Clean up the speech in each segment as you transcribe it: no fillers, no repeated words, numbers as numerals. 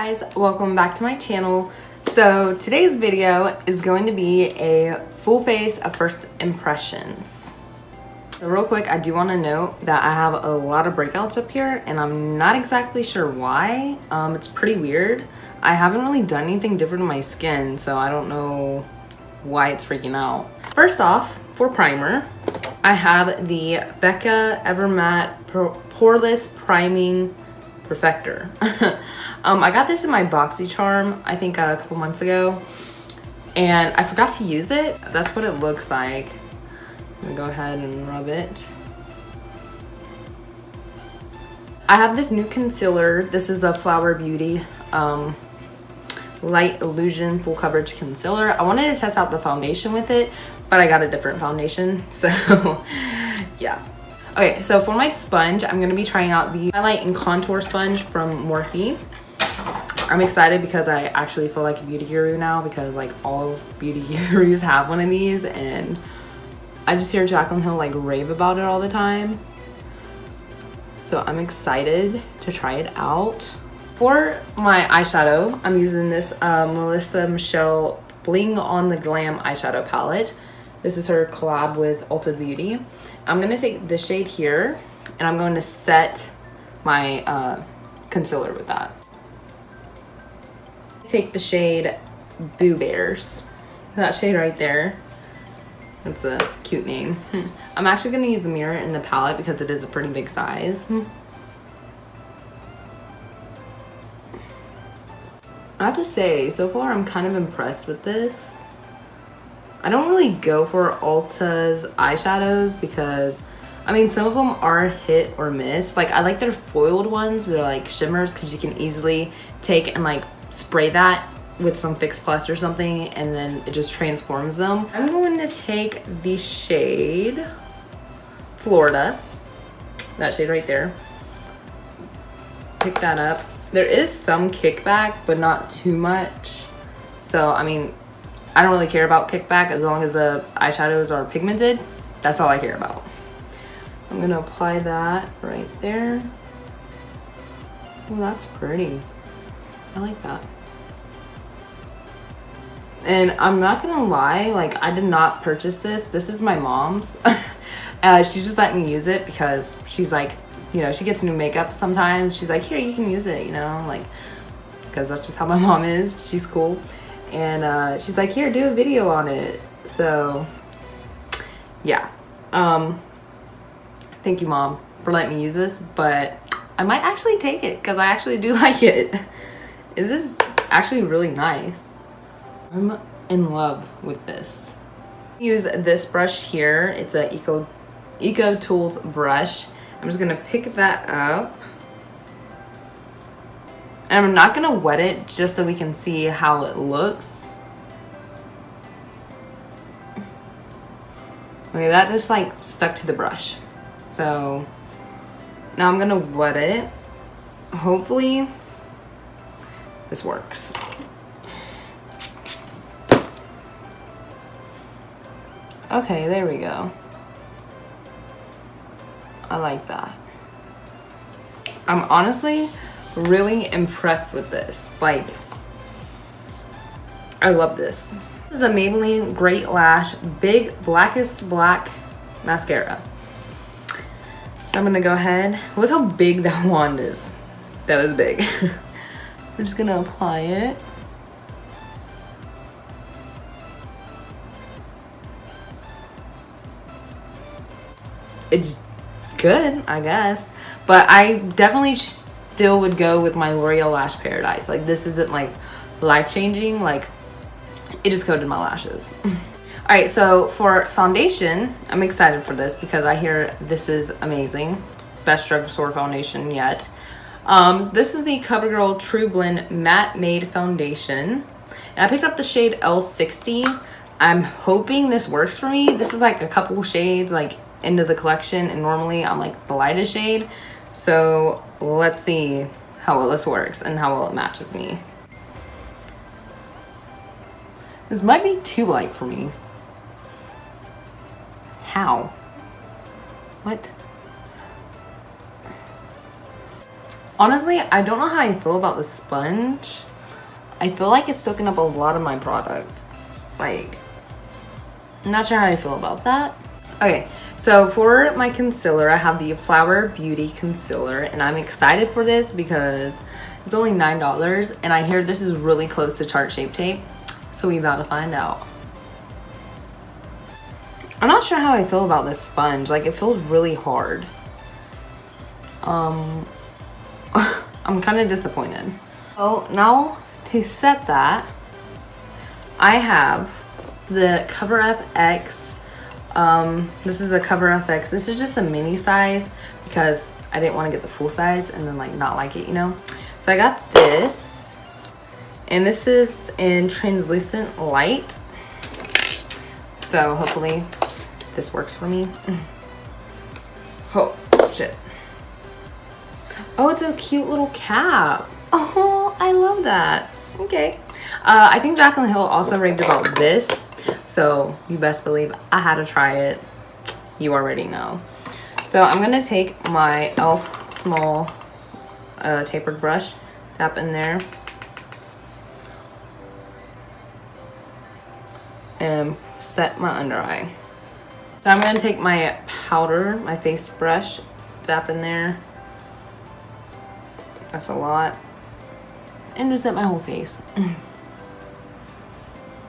guys, welcome back to my channel. So today's video is going to be a full face of first impressions. So real quick, I do want to note that I have a lot of breakouts up here and I'm not exactly sure why. It's pretty weird. I haven't really done anything different to my skin, so I don't know why it's freaking out. First off, for primer, I have the Becca Evermatte Poreless Priming Perfector. I got this in my BoxyCharm, I think a couple months ago, and I forgot to use it. That's what it looks like. I'm gonna go ahead and rub it. I have this new concealer. This is the Flower Beauty Light Illusion Full Coverage Concealer. I wanted to test out the foundation with it, but I got a different foundation, so yeah. Okay, so for my sponge, I'm gonna be trying out the highlight and contour sponge from Morphe. I'm excited because I actually feel like a beauty guru now, because like all of beauty gurus have one of these, and I just hear Jaclyn Hill like rave about it all the time. So I'm excited to try it out. For my eyeshadow, I'm using this Melissa Michelle Bling on the Glam eyeshadow palette. This is her collab with Ulta Beauty. I'm gonna take the shade here and I'm going to set my concealer with that. Take the shade Boo Bears. That shade right there. That's a cute name. I'm actually gonna use the mirror in the palette because it is a pretty big size. I have to say, so far I'm kind of impressed with this. I don't really go for Ulta's eyeshadows because, I mean, some of them are hit or miss. Like, I like their foiled ones. They're like shimmers because you can easily take and like spray that with some Fix Plus or something and then it just transforms them. I'm going to take the shade Florida, that shade right there. Pick that up. There is some kickback, but not too much. So, I mean, I don't really care about kickback as long as the eyeshadows are pigmented. That's all I care about. I'm gonna apply that right there. Oh, that's pretty. I like that. And I'm not gonna lie, like, I did not purchase this. This is my mom's. She just let me use it because she's like, you know, she gets new makeup sometimes. She's like, here, you can use it, you know, like, because that's just how my mom is. She's cool. And she's like, here, do a video on it. So yeah, thank you, Mom, for letting me use this, but I might actually take it because I actually do like it. This is actually really nice. I'm in love with this. Use this brush here. It's a Eco Tools brush. I'm just gonna pick that up. And I'm not gonna wet it just so we can see how it looks. Okay, that just like stuck to the brush. So now I'm gonna wet it. Hopefully this works. Okay, there we go. I like that. I'm honestly really impressed with this. Like, I love this. This is the Maybelline Great Lash Big Blackest Black Mascara. So I'm gonna go ahead. Look how big that wand is. That is big. We're just gonna apply it. It's good, I guess. But I definitely still would go with my L'Oreal Lash Paradise. Like, this isn't like life-changing, like it just coated my lashes. All right, so for foundation, I'm excited for this because I hear this is amazing. Best drugstore foundation yet. This is the CoverGirl True Blend Matte Made Foundation. And I picked up the shade L60. I'm hoping this works for me. This is like a couple shades like into the collection, and normally I'm like the lightest shade. So let's see how well this works and how well it matches me. This might be too light for me. How? What? Honestly, I don't know how I feel about the sponge. I feel like it's soaking up a lot of my product. Like, I'm not sure how I feel about that. Okay, so for my concealer, I have the Flower Beauty Concealer, and I'm excited for this because it's only $9, and I hear this is really close to Tarte Shape Tape, so we about to find out. I'm not sure how I feel about this sponge. Like, it feels really hard. I'm kind of disappointed. Oh, now to set that, I have the Cover FX. This is a Cover FX. This is just a mini size because I didn't want to get the full size and then like not like it, you know. So I got this, and this is in translucent light. So hopefully this works for me. Oh shit. Oh, it's a cute little cap. Oh, I love that. Okay. I think Jaclyn Hill also raved about this, so you best believe I had to try it. You already know. So I'm gonna take my e.l.f. small tapered brush, tap in there, and set my under eye. So I'm gonna take my powder, my face brush, tap in there. That's a lot. And just set my whole face.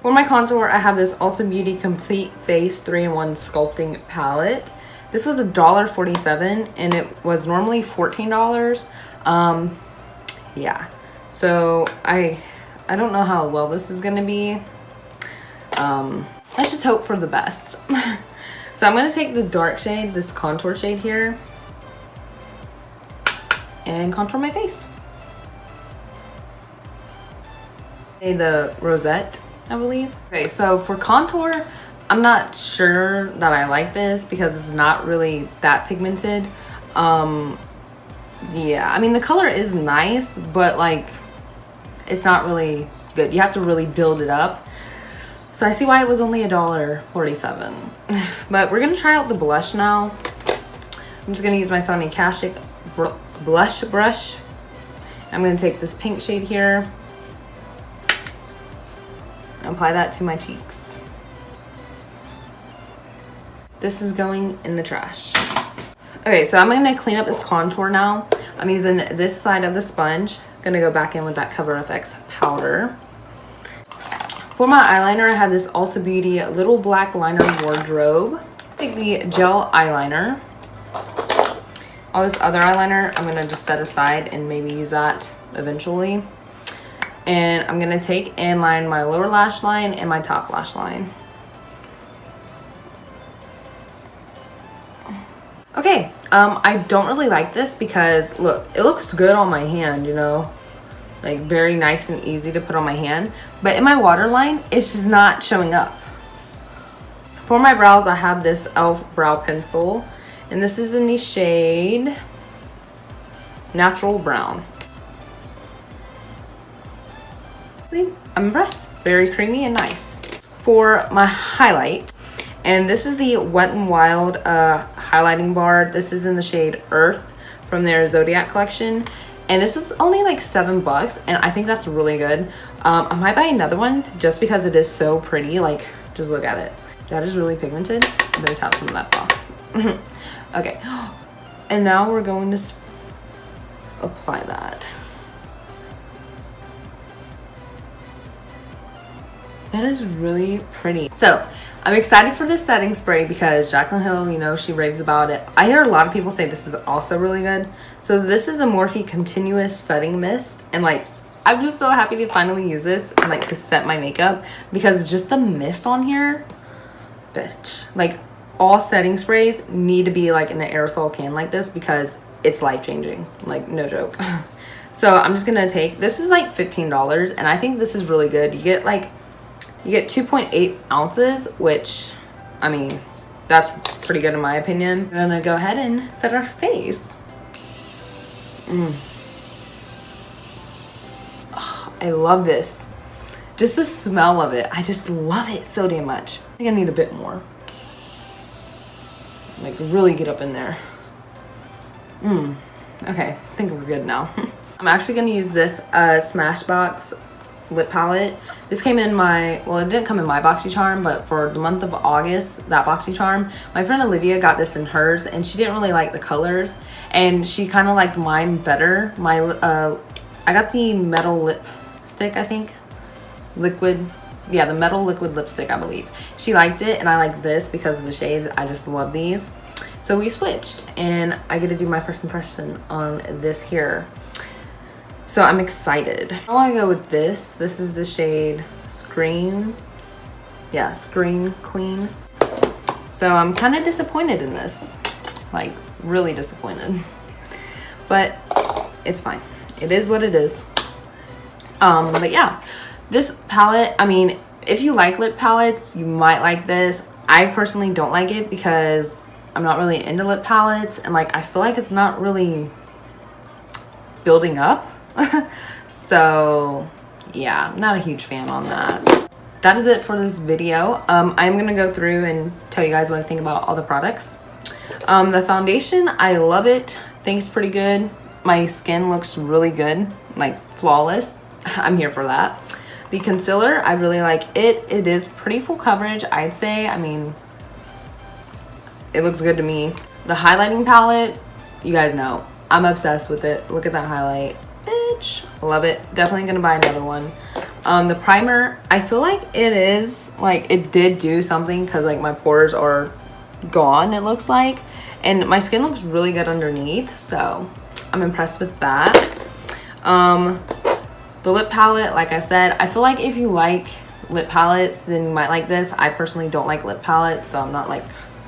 For my contour, I have this Ulta Beauty Complete Face 3-in-1 Sculpting Palette. This was $1.47 and it was normally $14. Yeah. So I don't know how well this is gonna be. Let's just hope for the best. So I'm gonna take the dark shade, this contour shade here, and contour my face. The Rosette, I believe. Okay, so for contour, I'm not sure that I like this because it's not really that pigmented. Yeah, I mean the color is nice, but like it's not really good. You have to really build it up. So I see why it was only $1.47. But we're gonna try out the blush now. I'm just gonna use my Sonia Kashuk blush brush. I'm gonna take this pink shade here and apply that to my cheeks. This is going in the trash. Okay, so I'm gonna clean up this contour now. I'm using this side of the sponge. Gonna go back in with that Cover FX powder. For my eyeliner, I have this Ulta Beauty Little Black Liner Wardrobe. Take the gel eyeliner. All this other eyeliner, I'm gonna just set aside and maybe use that eventually. And I'm gonna take and line my lower lash line and my top lash line. Okay, I don't really like this because look, it looks good on my hand, you know, like very nice and easy to put on my hand, but in my waterline, it's just not showing up. For my brows, I have this e.l.f. brow pencil, and this is in the shade Natural Brown. See, I'm impressed. Very creamy and nice. For my highlight, and this is the Wet n Wild highlighting bar. This is in the shade Earth from their Zodiac collection, and this was only like $7, and I think that's really good. I might buy another one just because it is so pretty. Like, just look at it. That is really pigmented. I'm gonna tap some of that off. Okay, and now we're going to apply that. That is really pretty. So I'm excited for this setting spray because Jaclyn Hill, you know, she raves about it. I hear a lot of people say this is also really good. So this is a Morphe Continuous Setting Mist, and like I'm just so happy to finally use this and like to set my makeup because just the mist on here, bitch. Like all setting sprays need to be like in an aerosol can like this because it's life-changing, like no joke. So I'm just gonna take, this is like $15 and I think this is really good. You get 2.8 ounces, which, I mean, that's pretty good in my opinion. I'm gonna go ahead and set our face. Oh, I love this. Just the smell of it. I just love it so damn much. I think I need a bit more. Like really get up in there. Okay, I think we're good now. I'm actually gonna use this Smashbox lip palette. This came in my, well, it didn't come in my BoxyCharm, but for the month of August, that BoxyCharm, my friend Olivia got this in hers, and she didn't really like the colors, and she kind of liked mine better. My I got the metal lipstick, I think, liquid, yeah, the metal liquid lipstick, I believe. She liked it, and I like this because of the shades. I just love these. So we switched, and I get to do my first impression on this here. So I'm excited. I want to go with this. This is the shade Scream. Yeah, Scream Queen. So I'm kind of disappointed in this. Like, really disappointed. But it's fine. It is what it is. But yeah, this palette, I mean, if you like lip palettes, you might like this. I personally don't like it because I'm not really into lip palettes, and like I feel like it's not really building up. So yeah, I'm not a huge fan on that. That is it for this video. I'm gonna go through and tell you guys what I think about all the products. The foundation, I love it. I think it's pretty good. My skin looks really good, like flawless. I'm here for that. The concealer, I really like it. It is pretty full coverage, I'd say. I mean, it looks good to me. The highlighting palette, you guys know, I'm obsessed with it. Look at that highlight. Bitch, love it. Definitely gonna buy another one. The primer, I feel like it is, like, it did do something because like my pores are gone, it looks like, and my skin looks really good underneath, so I'm impressed with that. The lip palette, like I said, I feel like if you like lip palettes, then you might like this. I personally don't like lip palettes, so I'm not like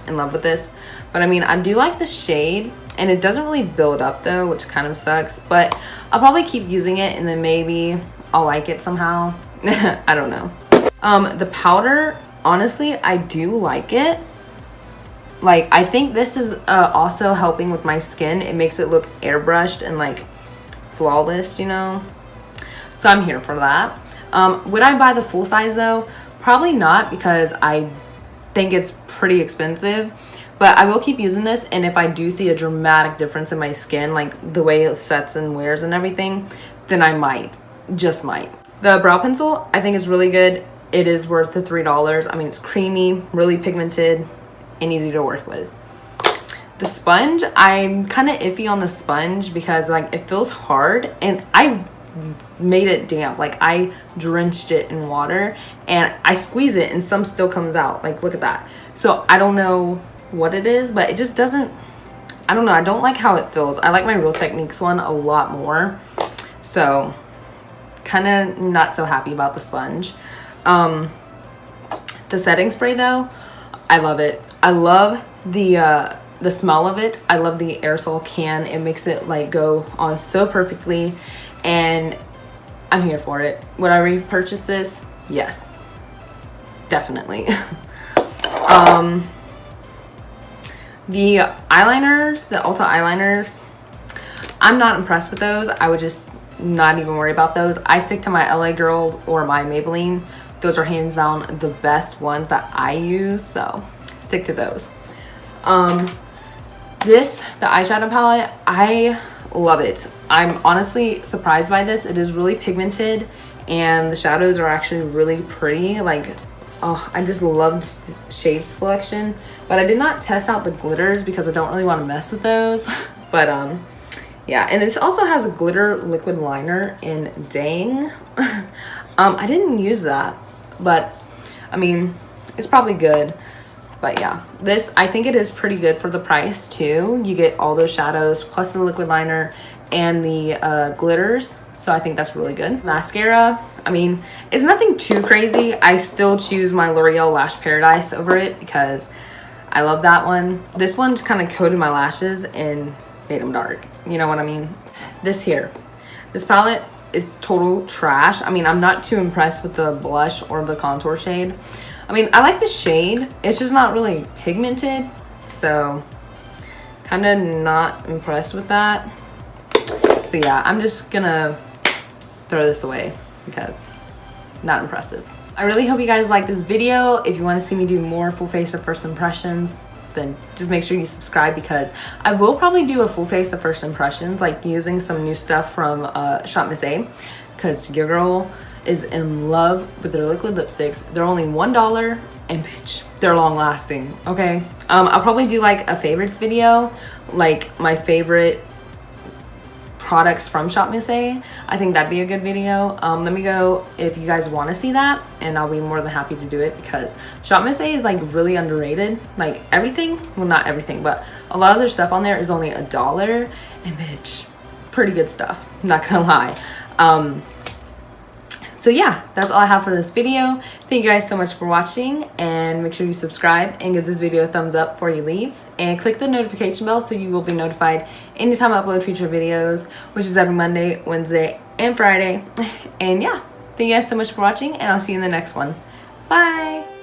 in love with this, but I mean, I do like the shade, and it doesn't really build up though, which kind of sucks, but I'll probably keep using it, and then maybe I'll like it somehow. I don't know. The powder, honestly, I do like it. Like, I think this is also helping with my skin. It makes it look airbrushed and like flawless, you know, so I'm here for that. Would I buy the full size though? Probably not, because I think it's pretty expensive, but I will keep using this, and if I do see a dramatic difference in my skin, like the way it sets and wears and everything, then I might, just might. The brow pencil, I think is really good. It is worth the $3. I mean, it's creamy, really pigmented, and easy to work with. The sponge, I'm kind of iffy on the sponge because like it feels hard, and I made it damp. Like, I drenched it in water and I squeeze it and some still comes out. Like, look at that. So I don't know what it is, but it just doesn't, I don't know, I don't like how it feels. I like my Real Techniques one a lot more, so kind of not so happy about the sponge. The setting spray though, I love it. I love the smell of it. I love the aerosol can. It makes it like go on so perfectly, and I'm here for it. Would I repurchase this? Yes, definitely. The eyeliners, the Ulta eyeliners, I'm not impressed with those. I would just not even worry about those. I stick to my LA Girl or my Maybelline. Those are hands down the best ones that I use, so stick to those. The eyeshadow palette, I love it. I'm honestly surprised by this. It is really pigmented, and the shadows are actually really pretty. Like, oh, I just love this shade selection, but I did not test out the glitters because I don't really want to mess with those. But yeah, and this also has a glitter liquid liner in Dang. I didn't use that, but I mean, it's probably good. But yeah, this, I think it is pretty good for the price too. You get all those shadows plus the liquid liner and the glitters, so I think that's really good. Mascara, I mean, it's nothing too crazy. I still choose my L'Oreal Lash Paradise over it because I love that one. This one just kind of coated my lashes and made them dark, you know what I mean? This palette is total trash. I mean, I'm not too impressed with the blush or the contour shade. I mean, I like the shade, it's just not really pigmented, so kind of not impressed with that. So yeah, I'm just gonna throw this away because not impressive. I really hope you guys like this video. If you want to see me do more full face or first impressions, then just make sure you subscribe, because I will probably do a full face of first impressions, like using some new stuff from Shop Miss A, because your girl is in love with their liquid lipsticks. They're only $1 and bitch, they're long lasting, okay? I'll probably do like a favorites video, like my favorite products from Shop Miss A. I think that'd be a good video. Let me know if you guys want to see that, and I'll be more than happy to do it, because Shop Miss A is like really underrated. Like everything, well, not everything, but a lot of their stuff on there is only $1, and bitch, pretty good stuff, not gonna lie. So yeah, that's all I have for this video. Thank you guys so much for watching, and make sure you subscribe and give this video a thumbs up before you leave, and click the notification bell so you will be notified anytime I upload future videos, which is every Monday, Wednesday, and Friday. And yeah, thank you guys so much for watching, and I'll see you in the next one. Bye.